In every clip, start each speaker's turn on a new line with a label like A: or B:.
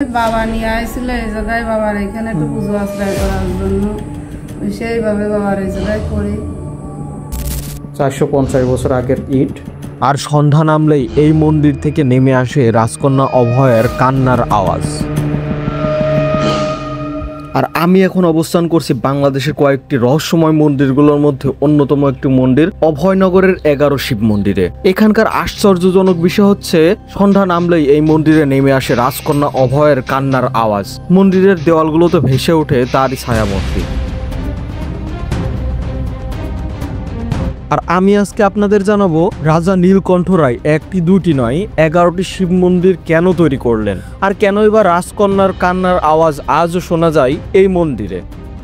A: বাবা নিয়ে আসছিল এই জায়গায়, বাবার এখানে একটু পুজো আশ্রয় করার জন্য সেইভাবে বাবার এই জায়গায় করি।
B: 450 বছর আগের ইট। আর সন্ধ্যা নামলেই এই মন্দির থেকে নেমে আসে রাজকন্যা অভয়ের কান্নার আওয়াজ। আর আমি এখন অবস্থান করছি বাংলাদেশের কয়েকটি রহস্যময় মন্দিরগুলোর মধ্যে অন্যতম একটি মন্দির অভয়নগরের 11 শিব মন্দিরে। এখানকার আশ্চর্যজনক বিষয় হচ্ছে সন্ধ্যা নামলেই এই মন্দিরে নেমে আসে রাজকন্যা অভয়ের কান্নার আওয়াজ। মন্দিরের দেওয়ালগুলোতে ভেসে ওঠে তারই ছায়ামূর্তি। আর আমি আজকে আপনাদের জানাবো রাজা নীলকণ্ঠ রায় একটি দুটি নয় 11টি শিব মন্দির কেন তৈরি করলেন, আর কেনই বা রাজকন্যার কান্নার আওয়াজ আজও শোনা যায় এই মন্দিরে।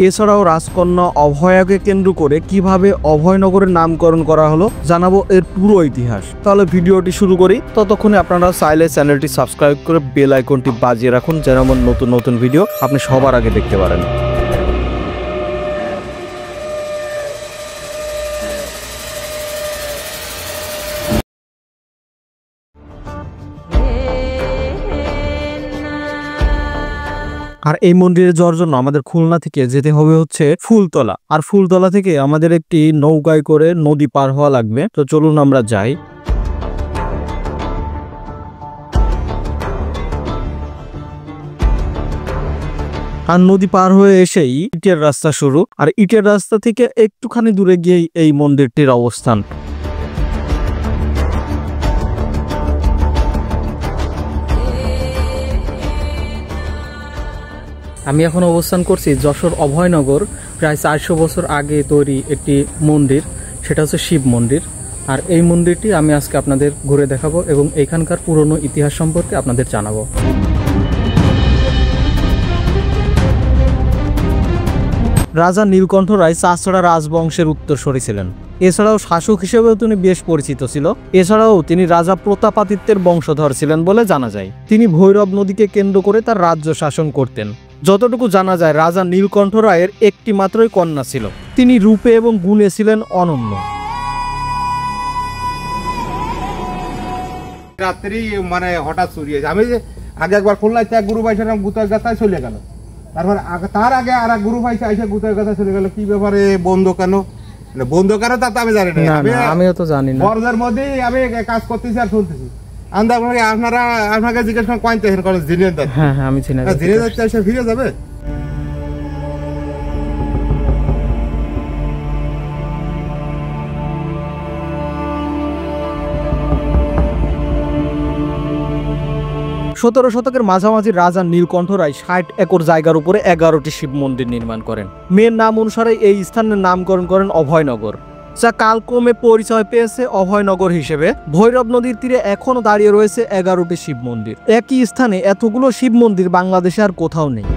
B: এছাড়াও রাজকন্যা অভয়াকে কেন্দ্র করে কিভাবে অভয়নগরের নামকরণ করা হলো জানাবো এর পুরো ইতিহাস। তাহলে ভিডিওটি শুরু করি। ততক্ষণে আপনারা চাইলে চ্যানেলটি সাবস্ক্রাইব করে বেল আইকনটি বাজিয়ে রাখুন, যেন আমার নতুন নতুন ভিডিও আপনি সবার আগে দেখতে পারেন। আর এই মন্দিরে যাওয়ার জন্য আমাদের খুলনা থেকে যেতে হবে হচ্ছে ফুলতলা। আর ফুলতলা থেকে আমাদের একটি নৌকায় করে নদী পার হওয়া লাগবে। তো চলুন আমরা যাই। আর নদী পার হয়ে এসেই ইটের রাস্তা শুরু। আর ইটের রাস্তা থেকে একটুখানি দূরে গিয়েই এই মন্দিরটির অবস্থান। আমি এখন অবস্থান করছি যশোর অভয়নগর, প্রায় 400 বছর আগে তৈরি একটি মন্দির, সেটা হচ্ছে শিব মন্দির। আর এই মন্দিরটি আমি আজকে আপনাদের ঘুরে দেখাবো এবং এখানকার পুরনো ইতিহাস সম্পর্কে আপনাদের জানাবো। রাজা নীলকণ্ঠ রায় চাষড়া রাজবংশের উত্তরসূরি ছিলেন। এছাড়াও শাসক হিসেবেও তিনি বেশ পরিচিত ছিল। এছাড়াও তিনি রাজা প্রতাপাদিত্যের বংশধর ছিলেন বলে জানা যায়। তিনি ভৈরব নদীকে কেন্দ্র করে তার রাজ্য শাসন করতেন। যতটুকু জানা যায় রাজা নীলকণ্ঠ রায়ের একটি মাত্রই কন্যা ছিল। তিনি রূপে এবং গুণে ছিলেন অনন্য।
C: রাত্রি মানে হঠাৎ চুরি হয়েছে। আমি যে আগে একবার খুলনায় এক গুরু ভাই সেরকম গুতার গাথায় চলে গেল, তারপর তার আগে আর এক গুরু ভাই এসে গুতার গাথায় চলে গেল। কি ব্যাপারে বন্ধ কেন বন্ধ কেন তা তো আমি জানি না,
B: আমিও তো জানি না।
C: বর্জার মধ্যেই আমি কাজ করতেছি আর শুনতেছি। আপনারা আপনাকে জিজ্ঞেস করেন কয়েন তেহেন করেন জিনিস যাচ্ছে।
B: হ্যাঁ হ্যাঁ আমি চিনি।
C: জিনিস যাচ্ছে এসে ফিরে যাবে।
B: সতেরো শতকের মাঝামাঝি রাজা নীলকণ্ঠ রায় 60 একর জায়গার উপরে 11টি শিব মন্দির নির্মাণ করেন। মেয়ের নাম অনুসারে এই স্থানের নামকরণ করেন অভয়নগর, যা কালক্রমে পরিচয় পেয়েছে অভয়নগর হিসেবে। ভৈরব নদীর তীরে এখনো দাঁড়িয়ে রয়েছে 11টি শিব মন্দির। একই স্থানে এতগুলো শিব মন্দির বাংলাদেশে আর কোথাও নেই।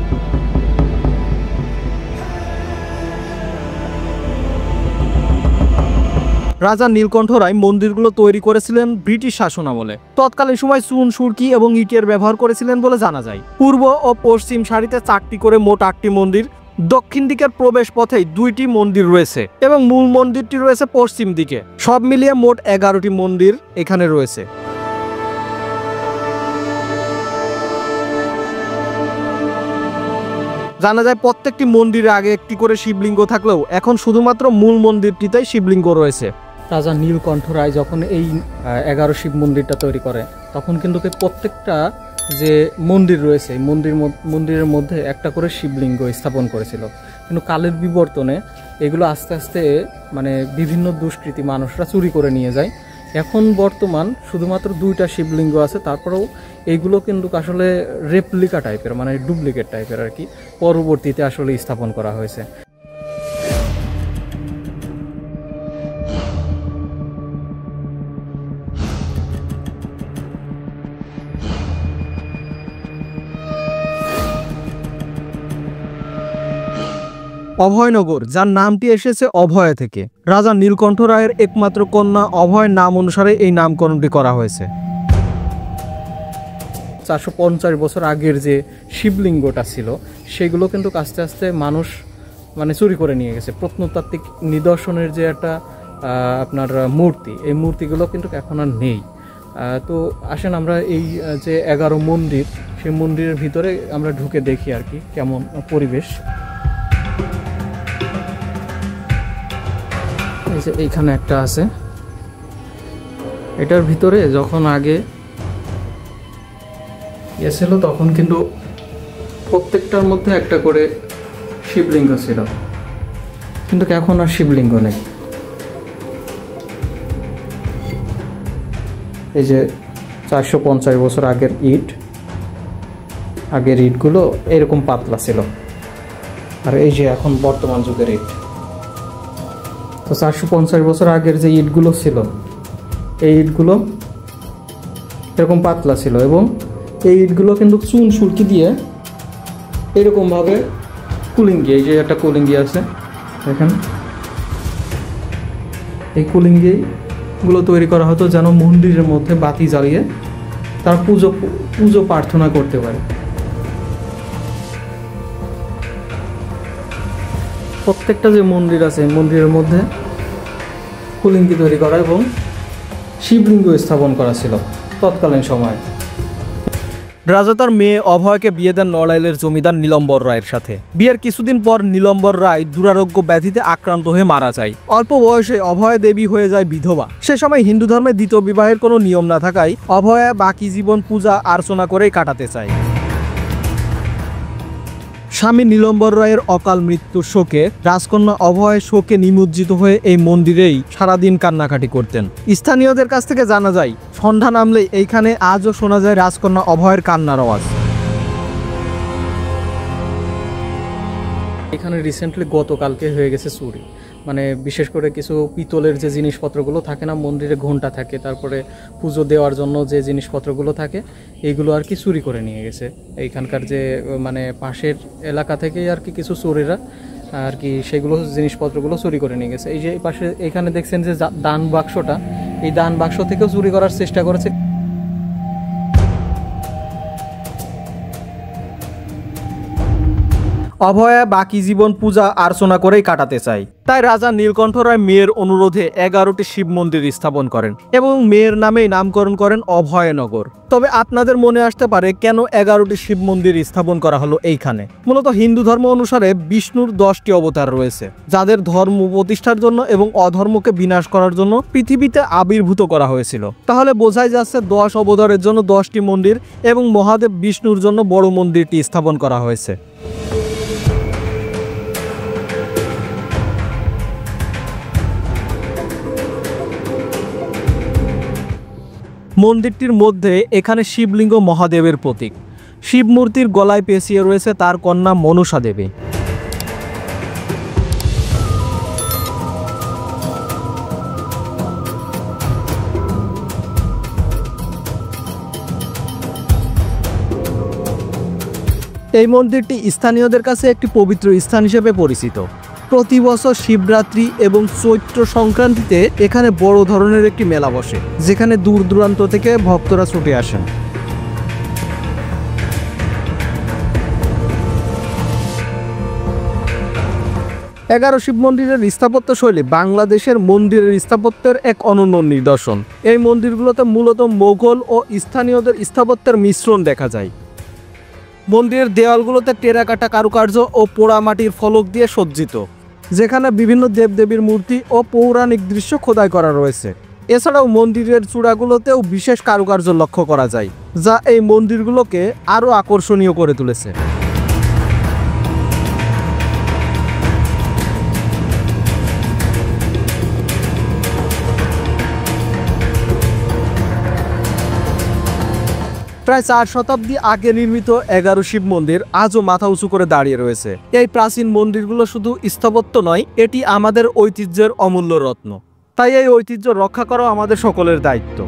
B: রাজা নীলকণ্ঠ রায় মন্দিরগুলো তৈরি করেছিলেন ব্রিটিশ শাসনামলে। তৎকালীন সময় চুন, সুরকি এবং ইটের ব্যবহার করেছিলেন বলে জানা যায়। পূর্ব ও পশ্চিম সারিতে 4টি করে মোট 8টি মন্দির। দক্ষিণ দিকের প্রবেশ পথেই 2টি মন্দির রয়েছে এবং মূল মন্দিরটি রয়েছে পশ্চিম দিকে। সব মিলিয়ে মোট 11টি মন্দির এখানে রয়েছে। জানা যায় প্রত্যেকটি মন্দিরে আগে একটি করে শিবলিঙ্গ থাকলেও এখন শুধুমাত্র মূল মন্দিরটিতেই শিবলিঙ্গ রয়েছে। রাজা নীলকণ্ঠ রায় যখন এই 11 শিব মন্দিরটা তৈরি করে তখন কিন্তু প্রত্যেকটা যে মন্দির রয়েছে মন্দিরের মধ্যে একটা করে শিবলিঙ্গ স্থাপন করেছিল। কিন্তু কালের বিবর্তনে এগুলো আস্তে আস্তে মানে বিভিন্ন দুষ্কৃতী মানুষরা চুরি করে নিয়ে যায়। এখন বর্তমান শুধুমাত্র 2টা শিবলিঙ্গ আছে। তারপরেও এইগুলো কিন্তু আসলে রেপ্লিকা টাইপের, মানে ডুপ্লিকেট টাইপের আর কি, পরবর্তীতে আসলে স্থাপন করা হয়েছে। অভয়নগর, যার নামটি এসেছে অভয় থেকে, রাজা নীলকণ্ঠ রায়ের একমাত্র কন্যা অভয়ের নাম অনুসারে এই নামকরণটি করা হয়েছে। 450 বছর আগের যে শিবলিঙ্গটা ছিল সেগুলো কিন্তু আস্তে আস্তে মানুষ মানে চুরি করে নিয়ে গেছে। প্রত্নতাত্ত্বিক নিদর্শনের যে একটা আপনার মূর্তি, এই মূর্তিগুলো কিন্তু এখন আর নেই। তো আসেন আমরা এই যে 11 মন্দির, সেই মন্দিরের ভিতরে আমরা ঢুকে দেখি আর কি কেমন পরিবেশ। এই যে এইখানে একটা আছে, এটার ভিতরে যখন আগে ছিল তখন কিন্তু প্রত্যেকটার মধ্যে একটা করে শিবলিঙ্গ ছিল, কিন্তু এখন আর শিবলিঙ্গ নেই। এই যে 450 বছর আগের ইটগুলো এরকম পাতলা ছিল, আর এই যে এখন বর্তমান যুগের ইট। তো 450 বছর আগের যে ইটগুলো ছিল, এই ইটগুলো এরকম পাতলা ছিল, এবং এই ইটগুলো কিন্তু চুন সুরকি দিয়ে এরকমভাবে কুলিঙ্গি, এই যে একটা কুলিঙ্গি আছে দেখেন, এই কুলিঙ্গিগুলো তৈরি করা হতো যেন মন্দিরের মধ্যে বাতি জ্বালিয়ে তার পুজো প্রার্থনা করতে পারে। প্রত্যেকটা যে মন্দির আছে মন্দিরের মধ্যে কুলিঙ্গি তৈরি করা এবং শিবলিঙ্গ স্থাপন করা ছিল তৎকালীন সময়।
D: রাজা তার মেয়ে অভয়কে বিয়ে দেন নড়াইলের জমিদার নীলম্বর রায়ের সাথে। বিয়ের কিছুদিন পর নীলম্বর রায় দুরারোগ্য ব্যাধিতে আক্রান্ত হয়ে মারা যায়। অল্প বয়সে অভয় দেবী হয়ে যায় বিধবা। সে সময় হিন্দু ধর্মে দ্বিতীয় বিবাহের কোনো নিয়ম না থাকায় অভয়া বাকি জীবন পূজা অর্চনা করেই কাটাতে চায়। স্বামী নীলম্বর রায়ের অকাল মৃত্যুর শোকে রাজকন্যা অভয় শোকে নিমজ্জিত হয়ে এই মন্দিরেই সারাদিন কান্নাকাটি করতেন। স্থানীয়দের কাছ থেকে জানা যায়, সন্ধ্যা নামলেই এইখানে আজও শোনা যায় রাজকন্যা অভয়ের কান্নার আওয়াজ।
B: এখানে রিসেন্টলি গতকালকে হয়ে গেছে চুরি, মানে বিশেষ করে কিছু পিতলের যে জিনিসপত্রগুলো থাকে না, মন্দিরে ঘণ্টা থাকে, তারপরে পুজো দেওয়ার জন্য যে জিনিসপত্রগুলো থাকে, এইগুলো আর কি চুরি করে নিয়ে গেছে। এইখানকার যে মানে পাশের এলাকা থেকেই আর কি কিছু চোরেরা আর কি সেগুলো জিনিসপত্রগুলো চুরি করে নিয়ে গেছে। এই যে পাশে এখানে দেখছেন যে দান বাক্সটা, এই দান বাক্স থেকেও চুরি করার চেষ্টা করেছে।
D: অভয়া বাকি জীবন পূজা অর্চনা করেই কাটাতে চায়। তাই রাজা নীলকণ্ঠ রায় মেয়ের অনুরোধে 11টি শিব মন্দির স্থাপন করেন এবং মেয়ের নামেই নামকরণ করেন অভয়নগর। তবে আপনাদের মনে আসতে পারে কেন 11টি শিব মন্দির স্থাপন করা হলো এইখানে। মূলত হিন্দু ধর্ম অনুসারে বিষ্ণুর 10টি অবতার রয়েছে, যাদের ধর্ম প্রতিষ্ঠার জন্য এবং অধর্মকে বিনাশ করার জন্য পৃথিবীতে আবির্ভূত করা হয়েছিল। তাহলে বোঝাই যাচ্ছে 10 অবতারের জন্য 10টি মন্দির এবং মহাদেব বিষ্ণুর জন্য বড় মন্দিরটি স্থাপন করা হয়েছে। মন্দিরটির মধ্যে এখানে শিবলিঙ্গ মহাদেবের প্রতীক। শিবমূর্তির গলায় পেঁচিয়ে রয়েছে তার কন্যা মনসা দেবী। এই মন্দিরটি স্থানীয়দের কাছে একটি পবিত্র স্থান হিসেবে পরিচিত। প্রতি বছর শিবরাত্রি এবং চৈত্র সংক্রান্তিতে এখানে বড় ধরনের একটি মেলা বসে, যেখানে দূর দূরান্ত থেকে ভক্তরা ছুটে আসেন। এগারো শিব মন্দিরের স্থাপত্য শৈলী বাংলাদেশের মন্দিরের স্থাপত্যের এক অনন্য নিদর্শন। এই মন্দিরগুলোতে মূলত মোগল ও স্থানীয়দের স্থাপত্যের মিশ্রণ দেখা যায়। মন্দিরের দেওয়ালগুলোতে টেরাকাটা কারুকার্য ও পোড়ামাটির ফলক দিয়ে সজ্জিত, যেখানে বিভিন্ন দেবদেবীর মূর্তি ও পৌরাণিক দৃশ্য খোদাই করা রয়েছে। এছাড়াও মন্দিরের চূড়াগুলোতেও বিশেষ কারুকার্য লক্ষ্য করা যায়, যা এই মন্দিরগুলোকে আরও আকর্ষণীয় করে তুলেছে। প্রায় 4 শতাব্দী আগে নির্মিত 11 শিব মন্দির আজও মাথা উঁচু করে দাঁড়িয়ে রয়েছে। এই প্রাচীন মন্দিরগুলো শুধু স্থাপত্য নয়, এটি আমাদের ঐতিহ্যের অমূল্য রত্ন। তাই এই ঐতিহ্য রক্ষা করাও আমাদের সকলের দায়িত্ব।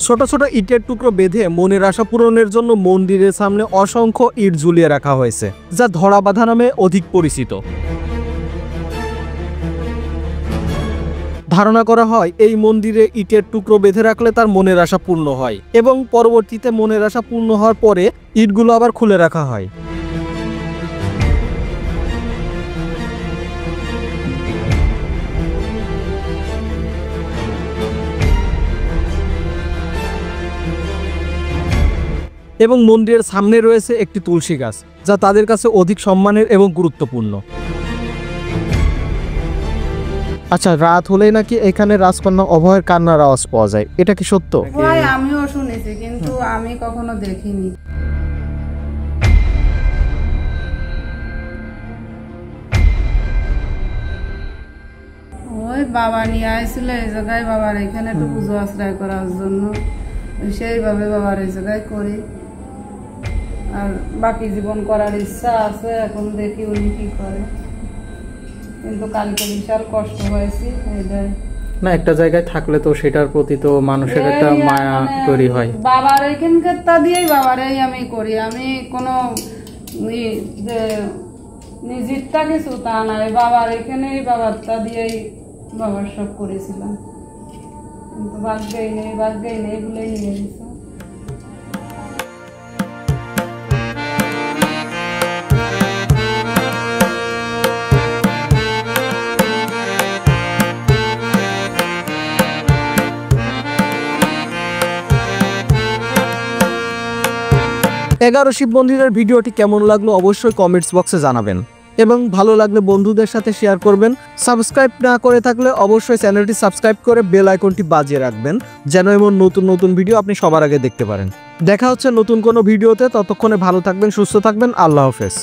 D: ছোট ছোট ইটের টুকরো বেঁধে মনের আশা পূরণের জন্য মন্দিরের সামনে অসংখ্য ইট ঝুলিয়ে রাখা হয়েছে, যা ধরাবাঁধা নামে অধিক পরিচিত। ধারণা করা হয় এই মন্দিরে ইটের টুকরো বেঁধে রাখলে তার মনের আশা পূর্ণ হয় এবং পরবর্তীতে মনের আশা পূর্ণ হওয়ার পরে ইটগুলো আবার খুলে রাখা হয়। এবং মন্দিরের সামনে রয়েছে একটি তুলসী গাছ, যা তাদের কাছে অধিক সম্মানের এবং গুরুত্বপূর্ণ। আচ্ছা, রাত হলেই নাকি এখানে রাজকন্যা অভয়ের কান্নার আওয়াজ পাওয়া যায়, এটা কি সত্য?
A: হয়, আমিও শুনেছি কিন্তু আমি কখনো দেখিনি। ওই বাবা নিয়ে আসছিল এই জায়গায়, বাবার এখানে একটু পুজো আশ্রয় করার জন্য, সেইভাবে বাবার এই জায়গায় করি। আর বাকি জীবন করার ইচ্ছা আছে, এখন দেখি উনি কি করে। কিন্তু কালকে বিশাল কষ্ট হয়েছে এটাই।
B: না, একটা জায়গায় থাকলে তো সেটার প্রতি তো মানুষের একটা মায়া তৈরি হয়।
A: বাবার এখানকার তা দিয়েই বাবারই আমি করি, আমি কোনো যে নিজেরটা কিছু তা নাই, বাবার এখানেই বাবার তা দিয়েই বাবার সব করেছিলাম। কিন্তু ভাগ্যেই নেই বলেই নিয়ে গেছে।
D: এগারো শিব মন্দিরের ভিডিওটি কেমন লাগলো অবশ্যই কমেন্টস বক্সে জানাবেন এবং ভালো লাগলে বন্ধুদের সাথে শেয়ার করবেন। সাবস্ক্রাইব না করে থাকলে অবশ্যই চ্যানেলটি সাবস্ক্রাইব করে বেল আইকনটি বাজিয়ে রাখবেন, যেন এমন নতুন নতুন ভিডিও আপনি সবার আগে দেখতে পারেন। দেখা হচ্ছে নতুন কোনো ভিডিওতে, ততক্ষণে ভালো থাকবেন, সুস্থ থাকবেন। আল্লাহ হাফেজ।